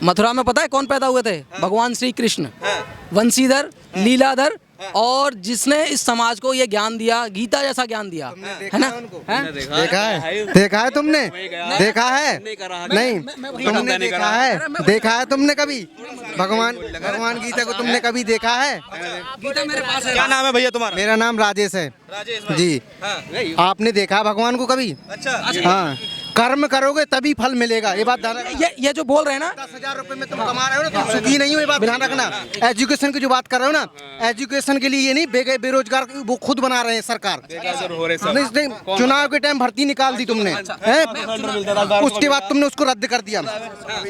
मथुरा में पता है कौन पैदा हुए थे? भगवान श्री कृष्ण, वंशीधर, लीलाधर, और जिसने इस समाज को ये ज्ञान दिया, गीता जैसा ज्ञान दिया, है ना? देखा है तुमने? देखा है? नहीं, तुमने देखा है तुमने कभी? भगवान गीता को तुमने कभी देखा है? गीता मेरे पास है। क्या नाम है भैया तुम्हारा? मेरा नाम राजेश है राजेश जी। आपने देखा भगवान को कभी? अच्छा हाँ, कर्म करोगे तभी फल मिलेगा, ये बात ध्यान रखना। ये जो बोल रहे हैं ना, 10,000 रुपए में तुम कमा रहे हो ना, तुम सुखी नहीं हो, ये बात ध्यान रखना। एजुकेशन की जो बात कर रहे हो ना, एजुकेशन के लिए ये नहीं, बेरोजगार वो खुद बना रहे हैं सरकार। नहीं, चुनाव के टाइम भर्ती निकाल दी तुमने, उसके बाद तुमने उसको रद्द कर दिया।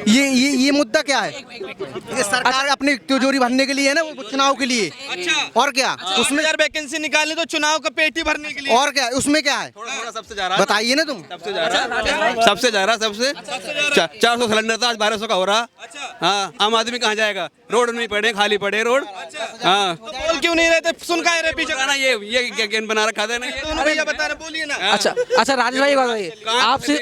ये मुद्दा क्या है? ये सरकार अपनी तिजोरी भरने के लिए है ना, वो चुनाव के लिए। और क्या उसमें वैकेंसी निकाली तो चुनाव का पेटी भरने के लिए, और क्या उसमें क्या है? सबसे ज्यादा बताइए ना तुम। सबसे ज्यादा 400 सिलेंडर था, आज 1200 का हो रहा। हाँ, आम आदमी कहाँ जाएगा? रोड नहीं पड़े, खाली पड़े रोड। हाँ, बोल क्यों नहीं रहते? सुन का रहे पीछे ना ये गेम बना रखा था ना, दोनों भैया बता रहे, बोलिए ना। अच्छा राजेश भाई बात बताइए, आपसे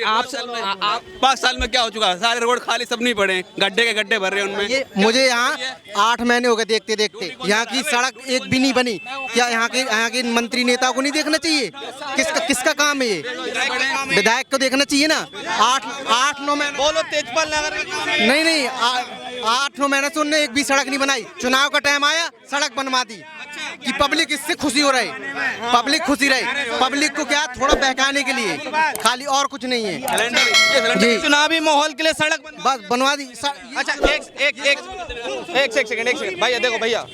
5 साल में क्या हो चुका है? सारे रोड खाली, सब नहीं पड़े, गड्ढे के गड्ढे भर रहे हैं उनमें। मुझे यहाँ 8 महीने हो गए देखते देखते, यहाँ की सड़क एक भी नहीं बनी। क्या यहाँ के मंत्री नेता को नहीं देखना चाहिए? किसका काम है ये? विधायक को देखना चाहिए ना। 8-9 महीने बोलो तेजपाल नगर का काम है। नहीं 8-9 महीने से उनने एक भी सड़क नहीं बनाई। चुनाव का टाइम आया, सड़क बनवा दी कि पब्लिक इससे खुशी हो रही, पब्लिक खुशी रहे। पब्लिक को क्या थोड़ा बहकाने के लिए, खाली और कुछ नहीं है जी। चुनावी माहौल के लिए सड़क बस बनवा दी। अच्छा एक सेकंड भैया, देखो भैया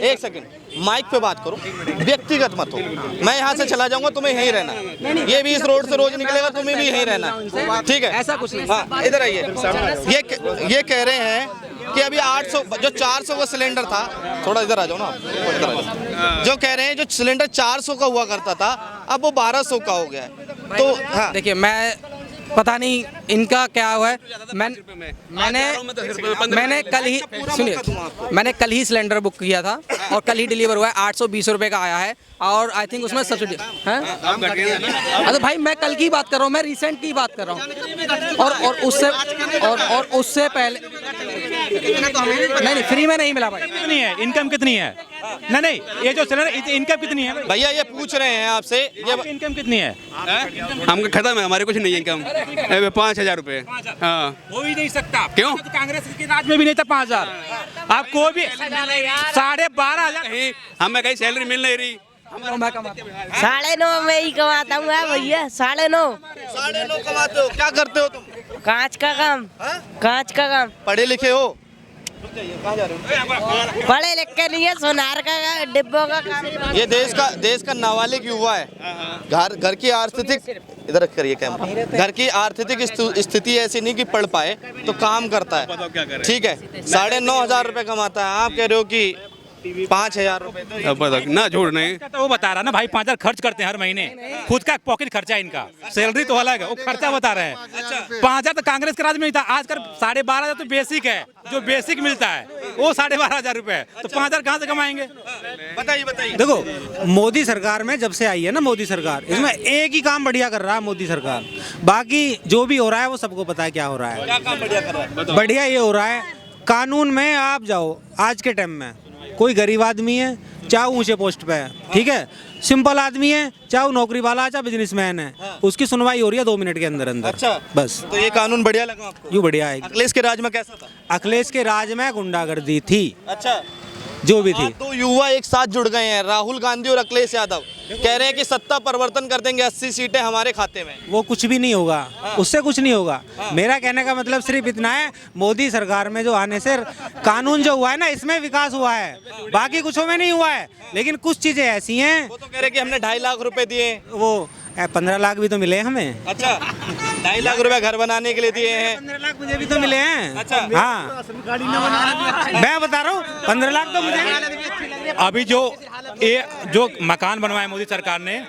एक सेकंड, माइक पे बात करो, व्यक्तिगत मत हो। मैं यहाँ से चला जाऊंगा, तुम्हें यहीं रहना। ये भी इस रोड से रोज निकलेगा, तुम्हें भी यहीं रहना, ठीक है? ऐसा कुछ नहीं। हाँ, इधर आइए। ये कह रहे हैं कि अभी 800 जो 400 का सिलेंडर था, थोड़ा इधर आ जाओ ना, इधर आ जाओ। जो कह रहे हैं जो सिलेंडर 400 का हुआ करता था, अब वो 1200 का हो गया है। तो हाँ, देखिए, मैं पता नहीं इनका क्या हुआ है। मैंने कल ही सिलेंडर बुक किया था और कल ही डिलीवर हुआ है। 820 रुपये का आया है और आई थिंक उसमें सब्सिडी है। अरे भाई, मैं कल की बात कर रहा हूँ, मैं रिसेंट की बात कर रहा हूँ। और उससे पहले नहीं, फ्री में नहीं मिला भाई। कितनी है इनकम? कितनी है? नहीं, ये जो सिलेंडर इनकम कितनी है भैया ये पूछ रहे हैं आपसे, ये इनकम कितनी है? हमको खत्म है, हमारे कुछ नहीं है इनकम। 5,000 रुपए। हाँ, हो ही नहीं सकता। क्यों? तो कांग्रेस के राज में भी नहीं था 5,000। आपको भी 12,500 हमें कहीं सैलरी मिल नहीं रही। 9.5 में ही कमाता हूँ भैया, 9.5 कमाते हो? क्या करते हो तुम? कांच का काम। कांच का काम। पढ़े लिखे हो? पढ़े लिखे नहीं है, सोनार का डिब्बों का काम। ये देश का नाबालिग युवा है। घर की आर्थिक, इधर करिए कैमरा, घर की आर्थिक स्थिति ऐसी नहीं कि पढ़ पाए, तो काम करता है, ठीक है? 9,500 रुपए कमाता है, आप कह रहे हो कि 5,000 रुपए। ना झूठ नहीं, तो वो बता रहा ना भाई, 5,000 खर्च करते हैं हर महीने, खुद का पॉकेट खर्चा है इनका। सैलरी तो अलग है, वो खर्चा बता रहे हैं। 5,000 तो कांग्रेस के राज में नहीं था। आजकल 12,500 तो बेसिक है, जो बेसिक मिलता है वो 12,500 रुपए है। तो 5,000 कहाँ से कमाएंगे? बताइए। देखो, मोदी सरकार में जब से आई है ना, मोदी सरकार, इसमें एक ही काम बढ़िया कर रहा है मोदी सरकार। बाकी जो भी हो रहा है वो सबको पता है क्या हो रहा है। क्या काम बढ़िया कर रहा है? बढ़िया ये हो रहा है, कानून में आप जाओ आज के टाइम में, कोई गरीब आदमी है चाहे ऊंचे पोस्ट पे है, ठीक है, सिंपल आदमी है चाहे नौकरी वाला है चाहे बिजनेसमैन है, उसकी सुनवाई हो रही है 2 मिनट के अंदर अंदर। अच्छा, बस। तो ये कानून बढ़िया लगा आपको? यूँ बढ़िया है। अखिलेश के राज में कैसा था? अखिलेश के राज में गुंडागर्दी थी, अच्छा, जो भी थी। तो युवा एक साथ जुड़ गए हैं, राहुल गांधी और अखिलेश यादव कह रहे हैं कि सत्ता परिवर्तन कर देंगे, 80 सीटें हमारे खाते में। वो कुछ भी नहीं होगा, उससे कुछ नहीं होगा। मेरा कहने का मतलब सिर्फ इतना है, मोदी सरकार में जो आने से कानून जो हुआ है ना, इसमें विकास हुआ है, बाकी कुछ में नहीं हुआ है। लेकिन कुछ चीजें ऐसी हैं, वो तो कह रहे कि हमने 2.5 लाख रुपए दिए, वो 15 लाख भी तो मिले हमें। अच्छा, 2.5 लाख रुपए घर बनाने के लिए दिए हैं। 15 लाख मुझे भी तो मिले हैं। अच्छा, हाँ, मैं बता रहा हूँ 15 लाख तो मुझे। अभी जो मकान बनवाए मोदी सरकार ने,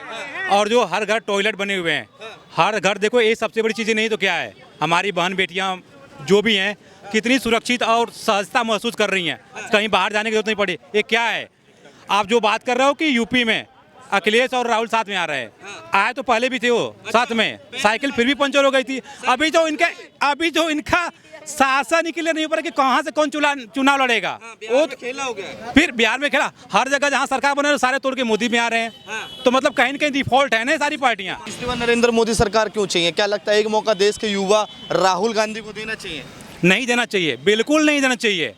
और जो हर घर टॉयलेट बने हुए हैं, हर घर, देखो ये सबसे बड़ी चीज़ें नहीं तो क्या है, हमारी बहन बेटियां जो भी हैं कितनी सुरक्षित और सहजता महसूस कर रही हैं, कहीं बाहर जाने की जरूरत नहीं पड़ी। ये क्या है? आप जो बात कर रहे हो कि यूपी में अखिलेश और राहुल साथ में आ रहे हैं। आए तो पहले भी थे वो साथ में, साइकिल फिर भी पंचर हो गई थी। अभी जो इनका शासन के लिए नहीं पड़ा कि कहाँ से कौन चुनाव लड़ेगा, वो खेला हो गया। फिर बिहार में खेला। हर जगह जहाँ सरकार बने सारे तोड़ के मोदी में आ रहे हैं। तो मतलब कहीं न कहीं डिफॉल्ट है ना सारी पार्टियां। इसके बाद नरेंद्र मोदी सरकार क्यों चाहिए? क्या लगता है एक मौका देश के युवा राहुल गांधी को देना चाहिए? नहीं देना चाहिए, बिल्कुल नहीं देना चाहिए।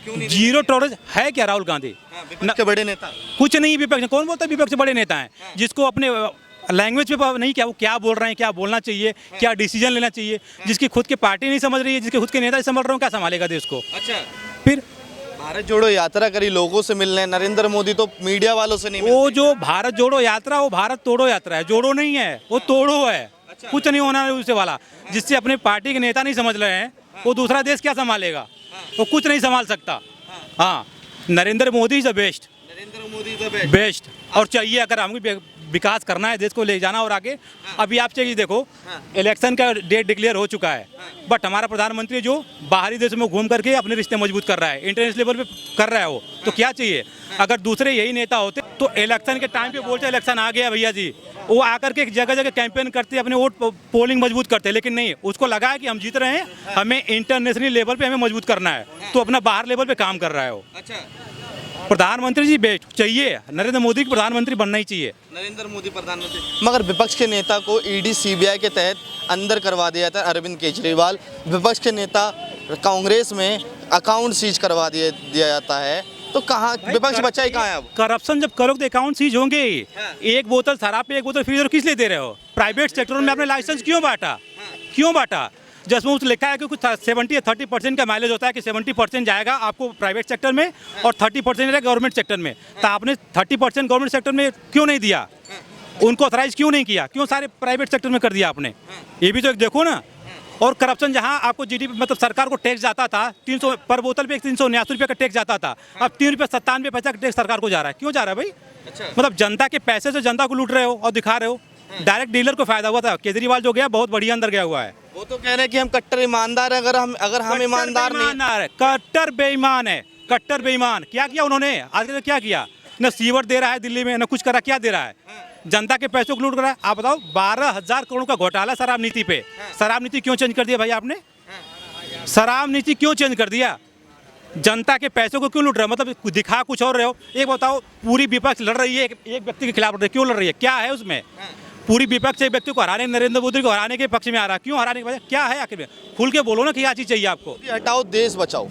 जीरो टॉलरेंस है क्या राहुल गांधी? विपक्ष के बड़े नेता कुछ नहीं। विपक्ष कौन बोलता है? विपक्ष बड़े नेता हैं जिसको अपने लैंग्वेज पे नहीं, क्या वो क्या बोल रहे हैं, क्या बोलना चाहिए, क्या डिसीजन लेना चाहिए। जिसकी खुद की पार्टी नहीं समझ रही है, जिसके खुद के नेता नहीं समझ रहे हो, क्या संभालेगा देश को? अच्छा, फिर भारत जोड़ो यात्रा करी, लोगों से मिलने। नरेंद्र मोदी तो मीडिया वालों से नहीं वो जो भारत जोड़ो यात्रा, वो भारत तोड़ो यात्रा है, जोड़ो नहीं है, वो तोड़ो है। कुछ नहीं होना है उससे वाला। जिससे अपने पार्टी के नेता नहीं समझ रहे हैं, वो दूसरा देश क्या संभालेगा? वो कुछ नहीं संभाल सकता। हाँ, Narendra Modi is the best, Narendra Modi the best. और चाहिए अगर हमको विकास करना है, देश को ले जाना और आगे। अभी आप चाहिए देखो, इलेक्शन का डेट डिक्लेयर हो चुका है, बट हमारा प्रधानमंत्री जो बाहरी देशों में घूम करके अपने रिश्ते मजबूत कर रहा है, इंटरनेशनल लेवल पे कर रहा है वो। तो क्या चाहिए? अगर दूसरे यही नेता होते तो इलेक्शन के टाइम पे बोलते इलेक्शन आ गया भैया जी, वो आकर के जगह जगह कैंपेन करते, अपने वोट पोलिंग मजबूत करते। लेकिन नहीं, उसको लगा है कि हम जीत रहे हैं, हमें इंटरनेशनल लेवल पे हमें मजबूत करना है, तो अपना बाहर लेवल पे काम कर रहा है वो। अच्छा, प्रधानमंत्री जी बेस्ट चाहिए, नरेंद्र मोदी को प्रधानमंत्री बनना ही चाहिए। नरेंद्र मोदी प्रधानमंत्री। मगर विपक्ष के नेता को ईडी सीबीआई के तहत अंदर करवा दिया था अरविंद केजरीवाल। विपक्ष के नेता कांग्रेस में अकाउंट सीज करवा दिया जाता है, तो कहाँ विपक्ष बचा ही कहाँ है अब? करप्शन जब करोगे तो अकाउंट सीज होंगे ही। एक बोतल शराब पे एक बोतल फ्रीजर किस लिए दे रहे हो? प्राइवेट सेक्टर में आपने लाइसेंस क्यों बांटा? क्यों बांटा? जिसमें उस लिखा है कि कुछ 70 या 30% का माइलेज होता है, कि 70% जाएगा आपको प्राइवेट सेक्टर में और 30% जाएगा गवर्नमेंट सेक्टर में। तो आपने 30% गवर्नमेंट सेक्टर में क्यों नहीं दिया? उनको ऑथराइज क्यों नहीं किया? क्यों सारे प्राइवेट सेक्टर में कर दिया आपने? ये भी तो एक देखो ना। और करप्शन जहाँ आपको जीडीपी मतलब सरकार को टैक्स जाता था 300 पर बोतल पे 379 रुपये का टैक्स जाता था, अब 3 रुपये 97 पैसा का टैक्स सरकार को जा रहा है। क्यों जा रहा है भाई? मतलब जनता के पैसे से जनता को लूट रहे हो और दिखा रहे हो। डायरेक्ट डीलर को फायदा हुआ था। केजरीवाल जो गया बहुत बढ़िया अंदर गया हुआ है। वो तो कह रहे हैं कि हम कट्टर ईमानदार हैं, अगर हम ईमानदार नहीं। कट्टर बेईमान है, कट्टर बेईमान। क्या किया उन्होंने? आज तक क्या किया? न सीवर दे रहा है दिल्ली में, न कुछ करा। क्या दे रहा है? जनता के पैसों को लूट रहा है। आप बताओ, 12,000 करोड़ का घोटाला शराब नीति पे। शराब नीति क्यों चेंज कर दिया भाई आपने? शराब नीति क्यों चेंज कर दिया? जनता के पैसों को क्यों लूट रहे हो? मतलब दिखा कुछ और रहे हो। एक बताओ, पूरी विपक्ष लड़ रही है एक व्यक्ति के खिलाफ, क्यों लड़ रही है? क्या है उसमें? पूरी विपक्ष एक व्यक्ति को हराने, नरेंद्र मोदी को हराने के पक्ष में आ रहा है। क्यों हराने के वजह क्या है आखिर में? खुल के बोलो ना, क्या चीज चाहिए आपको? हटाओ देश बचाओ,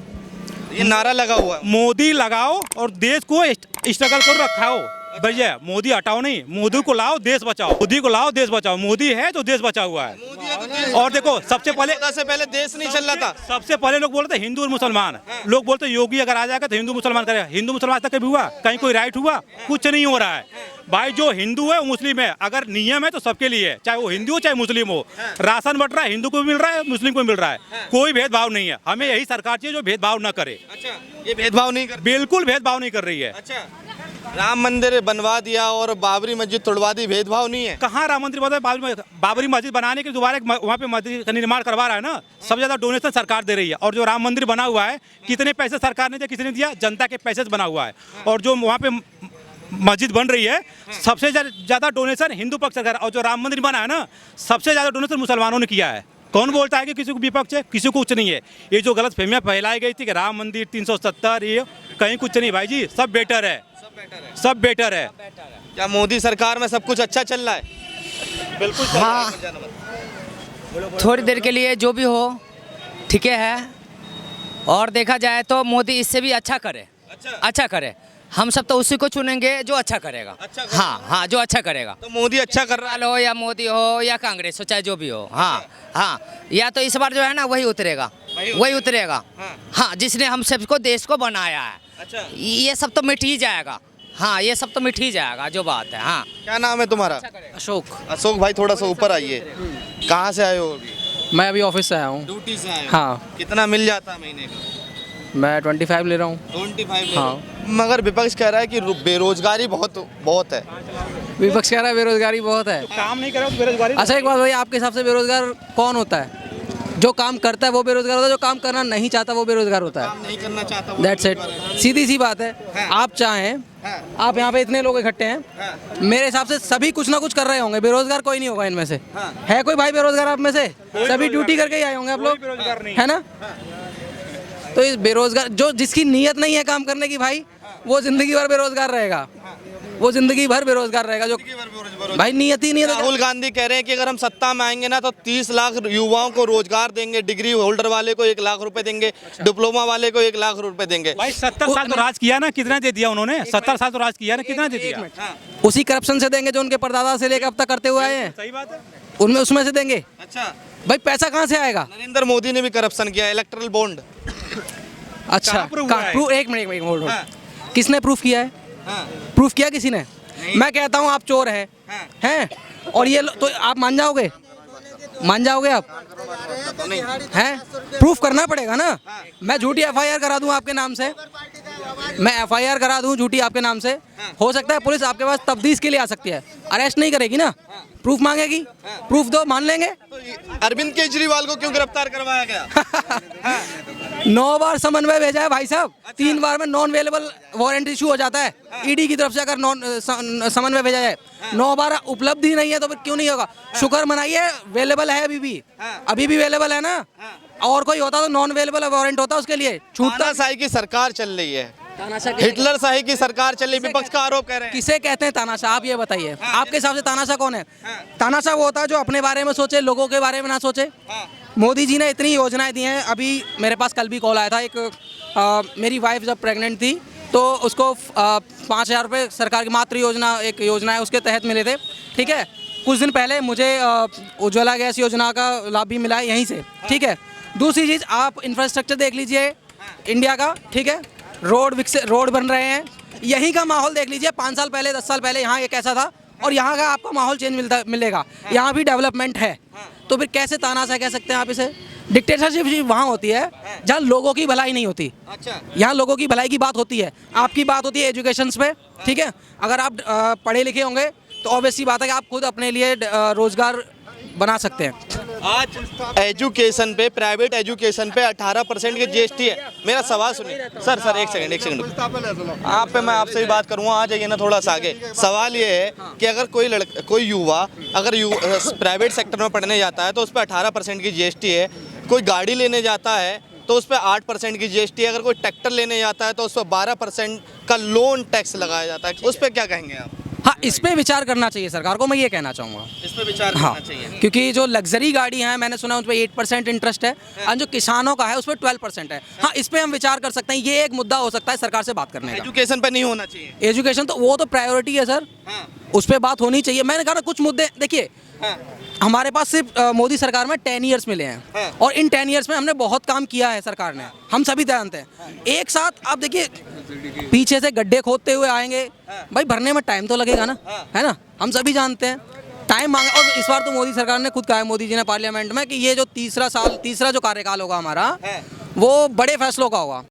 ये नारा लगा हुआ है। मोदी लगाओ और देश को स्ट्रगल करो, रखाओ। भैया मोदी हटाओ नहीं, मोदी को लाओ, देश बचाओ। मोदी को लाओ, देश बचाओ। मोदी है तो देश बचा हुआ है। और देखो, सबसे पहले देश नहीं चल रहा था। सबसे पहले लोग बोलते हिंदू और मुसलमान। लोग बोलते योगी अगर आ जाएगा तो हिंदू मुसलमान करेगा। हिंदू मुसलमान तक कभी हुआ? कहीं कोई राइट हुआ? कुछ नहीं हो रहा है भाई। जो हिंदू है वो मुस्लिम है, अगर नियम है तो सबके लिए है, चाहे वो हिंदू हो चाहे मुस्लिम हो। राशन बट रहा है, हिंदू को भी मिल रहा है, मुस्लिम को भी मिल रहा है। कोई भेदभाव नहीं है। हमें यही सरकार चाहिए जो भेदभाव न करे। अच्छा, ये भेदभाव नहीं कर, बिल्कुल भेदभाव नहीं कर रही है। अच्छा, राम मंदिर बनवा दिया और बाबरी मस्जिद तोड़वा दी, भेदभाव नहीं है? कहाँ राम मंदिर बना? बाबरी मस्जिद बनाने के दोबारा वहाँ पे मस्जिद का निर्माण करवा रहा है ना। सबसे ज्यादा डोनेशन सरकार दे रही है। और जो राम मंदिर बना हुआ है, कितने पैसे सरकार ने दिया? किसने दिया? जनता के पैसे से बना हुआ है। और जो वहाँ पे मस्जिद बन रही है, सबसे ज्यादा डोनेशन हिंदू पक्ष सरकार। और जो राम मंदिर बना है ना, सबसे ज्यादा डोनेशन मुसलमानों ने किया है। कौन बोलता है कि किसी को विपक्ष है? किसी को कुछ नहीं है। ये जो गलत फहमियाँ फैलाई गई थी कि राम मंदिर 370, ये कहीं कुछ नहीं भाई जी। सब बेटर है, सब बेटर है। क्या मोदी सरकार में सब कुछ अच्छा चल रहा है? बिल्कुल। हाँ, थोड़ी देर के लिए जो भी हो ठीक है। और देखा जाए तो मोदी इससे भी अच्छा करे। अच्छा करे। हम सब तो उसी को चुनेंगे जो अच्छा करेगा। हाँ हाँ, जो अच्छा करेगा। तो मोदी अच्छा कर रहा है। हो या मोदी हो या कांग्रेस हो, चाहे जो भी हो। हाँ हाँ, या तो इस बार जो है ना वही उतरेगा, वही उतरेगा। हाँ, जिसने हम सबको देश को बनाया है। अच्छा, ये सब तो मिट ही जाएगा। हाँ, ये सब तो मिट ही जाएगा, जो बात है। हाँ, क्या नाम है तुम्हारा? अशोक। अशोक भाई, थोड़ा सा ऊपर आइए। कहाँ से आए हो अभी? मैं अभी ऑफिस से आया हूँ। ड्यूटी से आए हो? हाँ। कितना मिल जाता है महीने का? मैं 25 ले रहा हूँ। 25? हाँ। मगर विपक्ष कह रहा है कि बेरोजगारी बहुत है। विपक्ष कह रहा है बेरोजगारी बहुत है। काम नहीं करे तो बेरोजगारी। अच्छा, एक बात भाई, आपके हिसाब से बेरोजगार कौन होता है? जो काम करता है वो बेरोजगार होता है, जो काम करना नहीं चाहता वो बेरोजगार होता है। नहीं करना चाहता वो दैट्स इट, सीधी सी बात है। आप चाहें, आप यहाँ पे इतने लोग इकट्ठे हैं, मेरे हिसाब से सभी कुछ ना कुछ कर रहे होंगे, बेरोजगार कोई नहीं होगा इनमें से। है कोई भाई बेरोजगार आप में से? सभी ड्यूटी करके ही आए होंगे आप लोग, है ना? तो इस बेरोजगार, जो जिसकी नीयत नहीं है काम करने की भाई, वो जिंदगी भर बेरोजगार रहेगा, वो जिंदगी भर बेरोजगार रहेगा। जो भाई नीयत ही नहीं है। राहुल गांधी कह रहे हैं कि अगर हम सत्ता में आएंगे ना तो 30 लाख युवाओं को रोजगार देंगे, डिग्री होल्डर वाले को 1 लाख रुपए देंगे, डिप्लोमा वाले को 1 लाख रुपए देंगे। भाई 70 साल तो राज किया ना, कितना दे दिया उन्होंने? 70 साल तो राज किया ना, कितना दे दिया? उसी करप्शन से देंगे जो उनके परदादा से लेकर अब तक करते हुए आए हैं, सही बात है। उनमें उसमें से देंगे। अच्छा, भाई पैसा कहाँ से आएगा? नरेंद्र मोदी ने भी करप्शन किया, इलेक्ट्रल बॉन्ड। अच्छा, कहाँ proof हुआ है? एक मिनट होल्ड, किसने प्रूफ किया है? प्रूफ किया किसी ने? मैं कहता हूँ आप चोर हैं और ये तो आप मान जाओगे? मान जाओगे आप? हैं? प्रूफ करना पड़ेगा ना। मैं झूठी एफआईआर करा दूं आपके नाम से, मैं एफआईआर करा दूं झूठी आपके नाम से, हो सकता है पुलिस आपके पास तफ्तीश के लिए आ सकती है, अरेस्ट नहीं करेगी ना, प्रूफ मांगेगी, प्रूफ दो, मान लेंगे। अरविंद केजरीवाल को क्यों गिरफ्तार करवाया गया? 9 बार समन्वय भेजा है भाई साहब, 3 बार में नॉन अवेलेबल वारंट इशू हो जाता है ईडी की तरफ से। अगर समन्वय भेजा जाए, 9 बार उपलब्धि नहीं है तो फिर क्यों नहीं होगा? शुक्र मनाइए, अवेलेबल है अभी भी अवेलेबल है ना। और कोई होता तो नॉन अवेलेबल वारंट होता उसके लिए, छूटता। तानाशाही की सरकार चल रही है, हिटलर शाही की सरकार चल रही, विपक्ष का आरोप कर रहे हैं। किसे कहते हैं तानाशाह? आप ये बताइए, आपके हिसाब से तानाशाह कौन है? तानाशाह वो होता है जो अपने बारे में सोचे, लोगों के बारे में ना सोचे। मोदी जी ने इतनी योजनाएं दी हैं। अभी मेरे पास कल भी कॉल आया था, एक मेरी वाइफ जब प्रेग्नेंट थी तो उसको 5,000 रुपये सरकार की मातृ योजना, एक योजना है, उसके तहत मिले थे। ठीक है, कुछ दिन पहले मुझे उज्ज्वला गैस योजना का लाभ भी मिला है यहीं से। ठीक है, दूसरी चीज़, आप इंफ्रास्ट्रक्चर देख लीजिए इंडिया का। ठीक है, रोड बन रहे हैं, यहीं का माहौल देख लीजिए। 5 साल पहले, 10 साल पहले यहाँ ये कैसा था, और यहाँ का आपको माहौल चेंज मिलेगा। यहाँ भी डेवलपमेंट है, तो फिर कैसे तानाशाह कह सकते हैं आप इसे? डिक्टेटरशिप वहाँ होती है जहाँ लोगों की भलाई नहीं होती। अच्छा, यहाँ लोगों की भलाई की बात होती है, आपकी बात होती है एजुकेशन पे। ठीक है, अगर आप पढ़े लिखे होंगे तो ऑब्वियसली बात है कि आप खुद अपने लिए रोजगार बना सकते हैं। आज एजुकेशन पे, प्राइवेट एजुकेशन पे 18% की जीएसटी है। मेरा सवाल सुनिए सर, एक सेकंड आप पे मैं आपसे भी बात करूँगा, आ जाइए ना थोड़ा सा आगे। सवाल ये है कि अगर कोई युवा अगर प्राइवेट सेक्टर में पढ़ने जाता है तो उस पर 18% की जीएसटी है। कोई गाड़ी लेने जाता है तो उस पर 8% की जीएसटी है। अगर कोई ट्रैक्टर लेने जाता है तो उस पर 12% का लोन टैक्स लगाया जाता है। उस पर क्या कहेंगे आप? हाँ, इस पे विचार करना चाहिए सरकार को, मैं ये कहना चाहूँगा। इस पे विचार करना चाहिए, क्योंकि जो लग्जरी गाड़ी हैं मैंने सुना उस पर 8% इंटरेस्ट है, और जो किसानों का है उस पर 12% है। हाँ, इस पे हम विचार कर सकते हैं, ये एक मुद्दा हो सकता है सरकार से बात करने का। एजुकेशन पे नहीं होना चाहिए। एजुकेशन तो वो तो प्रायोरिटी है सर, उस पर बात होनी चाहिए। मैंने कहा ना, कुछ मुद्दे देखिए, हमारे पास सिर्फ मोदी सरकार में 10 ईयर्स मिले हैं, और इन 10 ईयर्स में हमने बहुत काम किया है सरकार ने, हम सभी जानते हैं। एक साथ आप देखिए, पीछे से गड्ढे खोदते हुए आएंगे भाई, भरने में टाइम तो लगेगा ना, है ना, हम सभी जानते हैं टाइम मांगा। और इस बार तो मोदी सरकार ने खुद कहा है, मोदी जी ने पार्लियामेंट में, कि ये जो तीसरा जो कार्यकाल होगा हमारा, वो बड़े फैसलों का होगा।